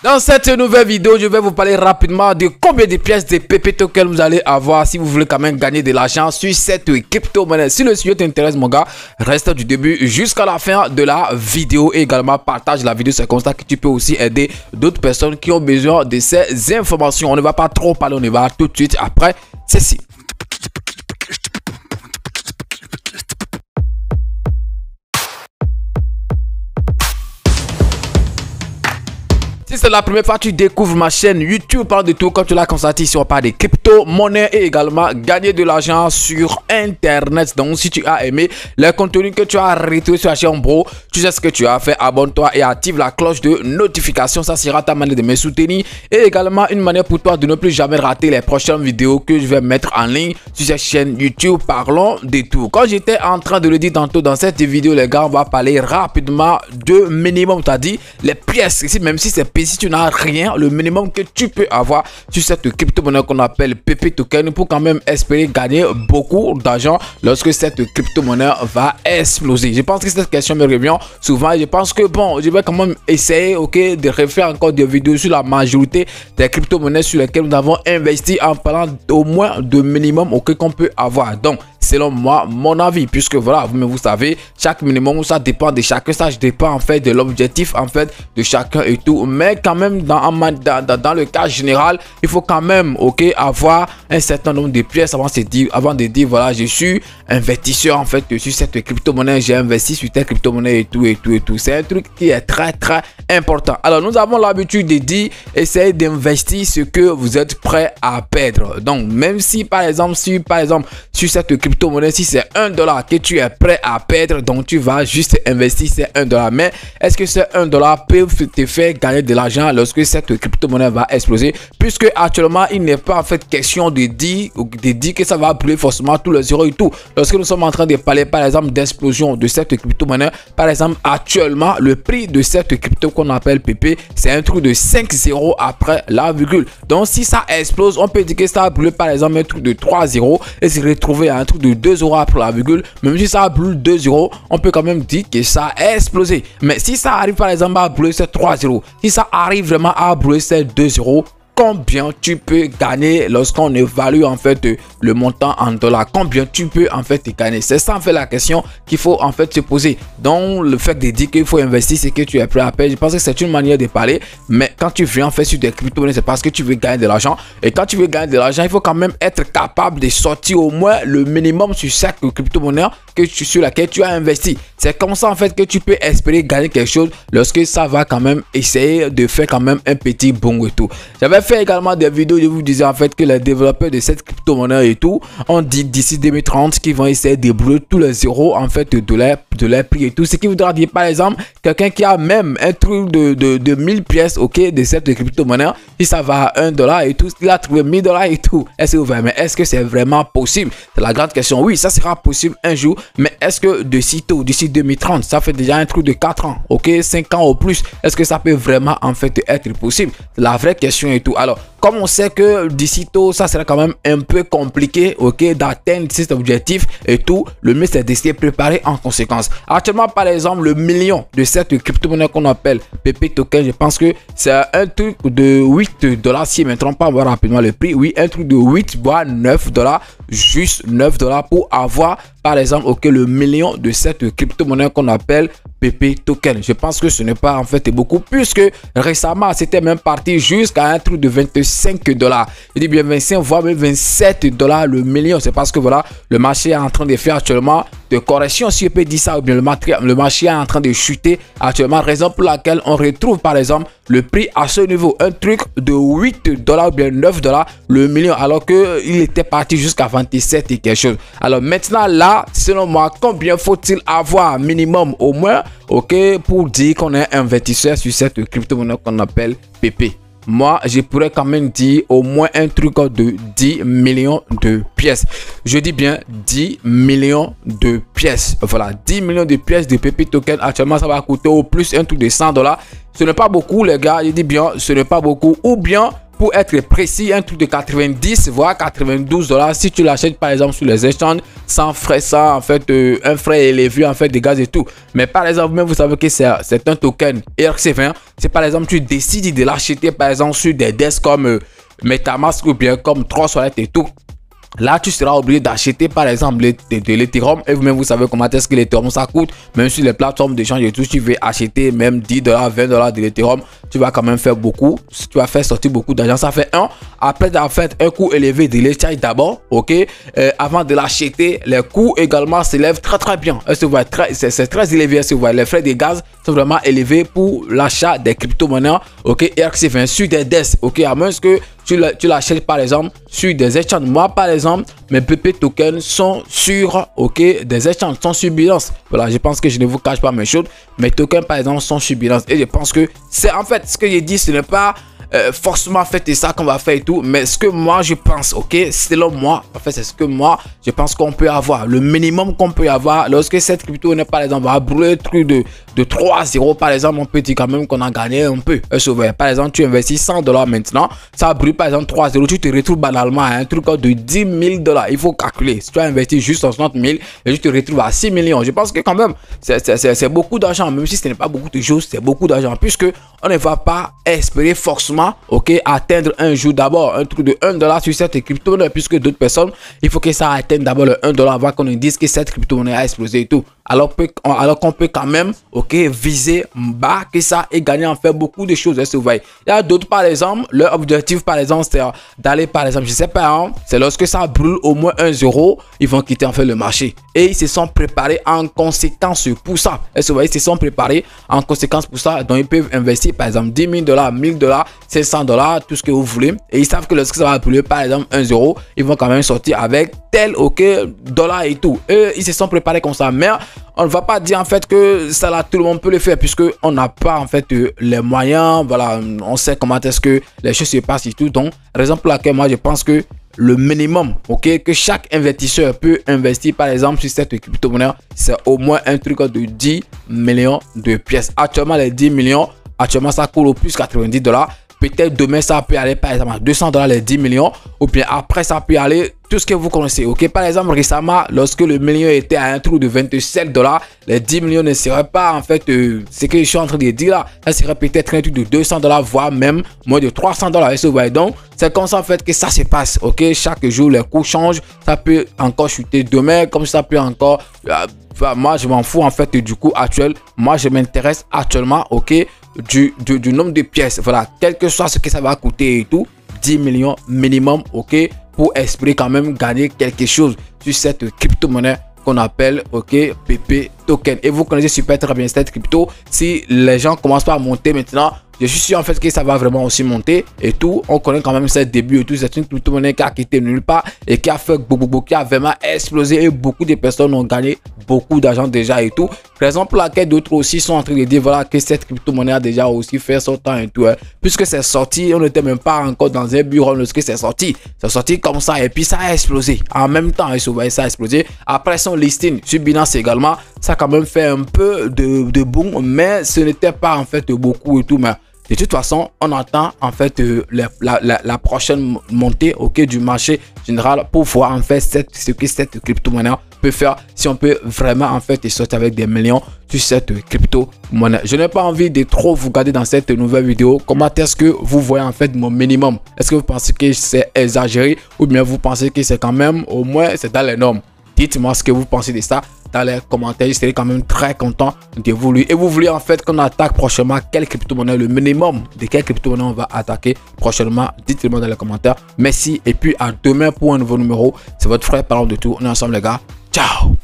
Dans cette nouvelle vidéo, je vais vous parler rapidement de combien de pièces de PP Token vous allez avoir si vous voulez quand même gagner de l'argent sur cette crypto-monnaie. Si le sujet t'intéresse, mon gars, reste du début jusqu'à la fin de la vidéo et également partage la vidéo. C'est comme ça que tu peux aussi aider d'autres personnes qui ont besoin de ces informations. On ne va pas trop parler, on y va tout de suite après ceci. Si c'est la première fois que tu découvres ma chaîne YouTube, parle de tout comme tu l'as constaté ici, on parle de crypto-monnaie et également gagner de l'argent sur internet. Donc si tu as aimé le contenu que tu as retrouvés sur la chaîne, bro, tu sais ce que tu as fait, abonne-toi et active la cloche de notification. Ça sera ta manière de me soutenir et également une manière pour toi de ne plus jamais rater les prochaines vidéos que je vais mettre en ligne sur cette chaîne YouTube. Parlons de tout. Quand j'étais en train de le dire tantôt dans cette vidéo, les gars, on va parler rapidement de minimum, c'est-à-dire les pièces ici, même si c'est si tu n'as rien, le minimum que tu peux avoir sur cette crypto-monnaie qu'on appelle PP Token pour quand même espérer gagner beaucoup d'argent lorsque cette crypto-monnaie va exploser. Je pense que cette question me revient souvent. Je pense que bon, je vais quand même essayer de refaire encore des vidéos sur la majorité des crypto-monnaies sur lesquelles nous avons investi en parlant au moins de minimum qu'on peut avoir. Donc, selon moi, mon avis, puisque voilà, vous savez, chaque minimum, ça dépend de chacun, ça dépend en fait de l'objectif en fait de chacun et tout. Mais quand même, dans le cas général, il faut quand même avoir un certain nombre de pièces avant de dire voilà, je suis investisseur en fait sur cette crypto-monnaie, j'ai investi sur cette crypto-monnaie et tout. C'est un truc qui est très important. Alors, nous avons l'habitude de dire, essayez d'investir ce que vous êtes prêt à perdre. Donc, même si par exemple, sur cette crypto-monnaie, si c'est $1 que tu es prêt à perdre, donc tu vas juste investir ces $1. Mais est-ce que ces $1 peuvent te faire gagner de l'argent lorsque cette crypto-monnaie va exploser? Puisque actuellement, il n'est pas en fait question de dire que ça va brûler forcément tous les zéros et tout. Lorsque nous sommes en train de parler par exemple d'explosion de cette crypto-monnaie, par exemple actuellement, le prix de cette crypto qu'on appelle PP, c'est un truc de 5 zéros après la virgule. Donc si ça explose, on peut dire que ça a brûlé par exemple un truc de 3 zéros et se retrouver à un truc de 2 euros après la virgule. Même si ça brûle 2 euros, on peut quand même dire que ça a explosé. Mais si ça arrive par exemple à brûler ces 3 euros, si ça arrive vraiment à brûler ces 2 euros, combien tu peux gagner lorsqu'on évalue en fait le montant en dollars? Combien tu peux en fait gagner? C'est ça en fait la question qu'il faut en fait se poser. Donc le fait de dire qu'il faut investir, c'est que tu es prêt à payer. Je pense que c'est une manière de parler, mais quand tu viens en fait sur des crypto-monnaies, c'est parce que tu veux gagner de l'argent. Et quand tu veux gagner de l'argent, il faut quand même être capable de sortir au moins le minimum sur chaque crypto-monnaie sur laquelle tu as investi. C'est comme ça en fait que tu peux espérer gagner quelque chose lorsque ça va quand même essayer de faire quand même un petit bond et tout. J'avais fait également des vidéos, je vous disais en fait que les développeurs de cette crypto-monnaie et tout ont dit d'ici 2030 qu'ils vont essayer de brûler tous les zéros en fait de leur prix et tout. Ce qui voudra dire par exemple quelqu'un qui a même un truc de 1000 pièces de cette crypto-monnaie, si ça va à $1 et tout, il a trouvé $1000 et tout. Est-ce que c'est vraiment possible? C'est la grande question. Oui, ça sera possible un jour, mais est-ce que d'ici 2030, ça fait déjà un truc de 4 ans, 5 ans ou plus, est-ce que ça peut vraiment en fait être possible? C'est la vraie question et tout. Alors, comme on sait que d'ici tôt, ça sera quand même un peu compliqué, d'atteindre cet objectif et tout, le mieux c'est de se préparer en conséquence. Actuellement, par exemple, le million de cette crypto-monnaie qu'on appelle PP Token, je pense que c'est un truc de $8, si je ne me trompe pas, on va voir rapidement le prix. Oui, un truc de 8 voire $9, juste $9 pour avoir, par exemple, le million de cette crypto-monnaie qu'on appelle PP Token. Je pense que ce n'est pas en fait beaucoup, puisque récemment, c'était même parti jusqu'à un truc de $25. Je dis bien 25 voire même $27 le million. C'est parce que voilà, le marché est en train de faire actuellement de correction, si je peux dire ça, ou bien le marché est en train de chuter actuellement, raison pour laquelle on retrouve par exemple le prix à ce niveau, un truc de $8 ou bien $9 le million, alors que il était parti jusqu'à 27 et quelque chose. Alors maintenant là, selon moi, combien faut-il avoir minimum au moins pour dire qu'on est investisseur sur cette crypto-monnaie qu'on appelle PP? Moi, je pourrais quand même dire au moins un truc de 10 millions de pièces. Je dis bien 10 millions de pièces. Voilà, 10 millions de pièces de PP Token. Actuellement, ça va coûter au plus un truc de $100. Ce n'est pas beaucoup, les gars. Je dis bien, ce n'est pas beaucoup. Ou bien, pour être précis, un truc de 90 voire 92 $, si tu l'achètes par exemple sur les échanges sans frais, sans en fait un frais élevé en fait de gaz et tout. Mais par exemple, même vous savez que c'est un token ERC20. C'est par exemple tu décides de l'acheter par exemple sur des desks comme MetaMask ou bien comme Trustwallet et tout. Là, tu seras obligé d'acheter par exemple de l'Ethereum. Et vous-même, vous savez comment est-ce que l'Ethereum ça coûte. Même sur les plateformes d'échange et tout, tu veux acheter même 10 $, 20 $ de l'Ethereum, tu vas quand même faire beaucoup. Tu vas faire sortir beaucoup d'argent. Ça fait un. Après d'avoir fait un coût élevé de l'échange d'abord, ok. Avant de l'acheter, les coûts également s'élèvent très bien. C'est très élevé. Si vous voyez, les frais de gaz sont vraiment élevés pour l'achat des crypto-monnaies, ok. ERC20 sur des desks, ok. À moins que tu l'achètes par exemple sur des échanges. Moi par exemple, mes PP tokens sont sur des échanges, sont sur Binance. Voilà, je pense que je ne vous cache pas mes choses. Mes tokens par exemple sont sur Binance. Et je pense que c'est en fait ce que j'ai dit, ce n'est pas forcément faites ça qu'on va faire et tout, mais ce que moi je pense, ok, selon moi, en fait c'est ce que moi je pense qu'on peut avoir, le minimum qu'on peut avoir lorsque cette crypto n'est par exemple va brûler le truc de 3-0 par exemple, on peut dire quand même qu'on a gagné un peu. Par exemple, tu investis 100 $ maintenant, ça brûle par exemple 3-0, tu te retrouves banalement à un truc de 10 000 $. Il faut calculer, si tu as investi juste 60 000 et tu te retrouves à 6 millions, je pense que quand même c'est beaucoup d'argent, même si ce n'est pas beaucoup de choses, c'est beaucoup d'argent, puisque on ne va pas espérer forcément atteindre un jour d'abord un truc de 1 $ sur cette crypto-monnaie, puisque d'autres personnes, il faut que ça atteigne d'abord le 1 $ avant qu'on nous dise que cette crypto-monnaie a explosé et tout. Alors qu'on peut quand même viser bas que ça et gagner en faire beaucoup de choses. Vous voyez, il y a d'autres par exemple, leur objectif par exemple c'est d'aller par exemple, je sais pas, hein, c'est lorsque ça brûle au moins 1 €, ils vont quitter en fait le marché et ils se sont préparés en conséquence pour ça. Vous voyez, ils se sont préparés en conséquence pour ça, donc ils peuvent investir par exemple 10 000 $, 1000 $, 500 $, tout ce que vous voulez, et ils savent que lorsque ça va brûler par exemple 1 €, ils vont quand même sortir avec tel dollar et tout. Et ils se sont préparés comme ça, mais on ne va pas dire en fait que ça là tout le monde peut le faire, puisque on n'a pas en fait les moyens. Voilà, on sait comment est-ce que les choses se passent et tout. Donc raison pour laquelle moi je pense que le minimum que chaque investisseur peut investir par exemple sur cette crypto-monnaie, c'est au moins un truc de 10 millions de pièces. Actuellement les 10 millions, actuellement ça coûte au plus 90 $. Peut-être demain ça peut aller par exemple à 200 $ les 10 millions, ou bien après ça peut aller tout ce que vous connaissez. Par exemple récemment lorsque le million était à un trou de 27 $, les 10 millions ne seraient pas en fait ce que je suis en train de dire là, ça serait peut-être un truc de 200 $, voire même moins de 300 $. Donc c'est comme ça en fait que ça se passe. Chaque jour les coûts changent, ça peut encore chuter demain comme ça peut encore moi je m'en fous en fait du coût actuel. Moi je m'intéresse actuellement du nombre de pièces. Voilà, quel que soit ce que ça va coûter et tout, 10 millions minimum, pour espérer quand même gagner quelque chose sur cette crypto-monnaie qu'on appelle PP token. Et vous connaissez super très bien cette crypto. Si les gens commencent pas à monter maintenant, je suis sûr en fait que ça va vraiment aussi monter et tout. On connaît quand même ses débuts et tout. C'est une crypto-monnaie qui a quitté nulle part et qui a fait beaucoup, qui a vraiment explosé, et beaucoup de personnes ont gagné beaucoup d'argent déjà et tout. Raison pour laquelle d'autres aussi sont en train de dire voilà que cette crypto-monnaie a déjà aussi fait son temps et tout. Puisque c'est sorti, on n'était même pas encore dans un bureau lorsque c'est sorti. C'est sorti comme ça et puis ça a explosé. En même temps, ça a explosé. Après son listing sur Binance également, ça a quand même fait un peu de boom, mais ce n'était pas en fait beaucoup et tout. Mais de toute façon, on attend en fait la prochaine montée du marché général pour voir en fait ce que cette crypto-monnaie peut faire, si on peut vraiment en fait sortir avec des millions sur cette crypto-monnaie. Je n'ai pas envie de trop vous garder dans cette nouvelle vidéo. Comment est-ce que vous voyez en fait mon minimum? Est-ce que vous pensez que c'est exagéré, ou bien vous pensez que c'est quand même au moins c'est dans les normes? Dites-moi ce que vous pensez de ça dans les commentaires. Je serai quand même très content de vous lire. Et vous voulez en fait qu'on attaque prochainement quelle crypto-monnaie, le minimum de quelle crypto-monnaie on va attaquer prochainement? Dites-le-moi dans les commentaires. Merci et puis à demain pour un nouveau numéro. C'est votre frère parlant de tout. On est ensemble les gars. Ciao.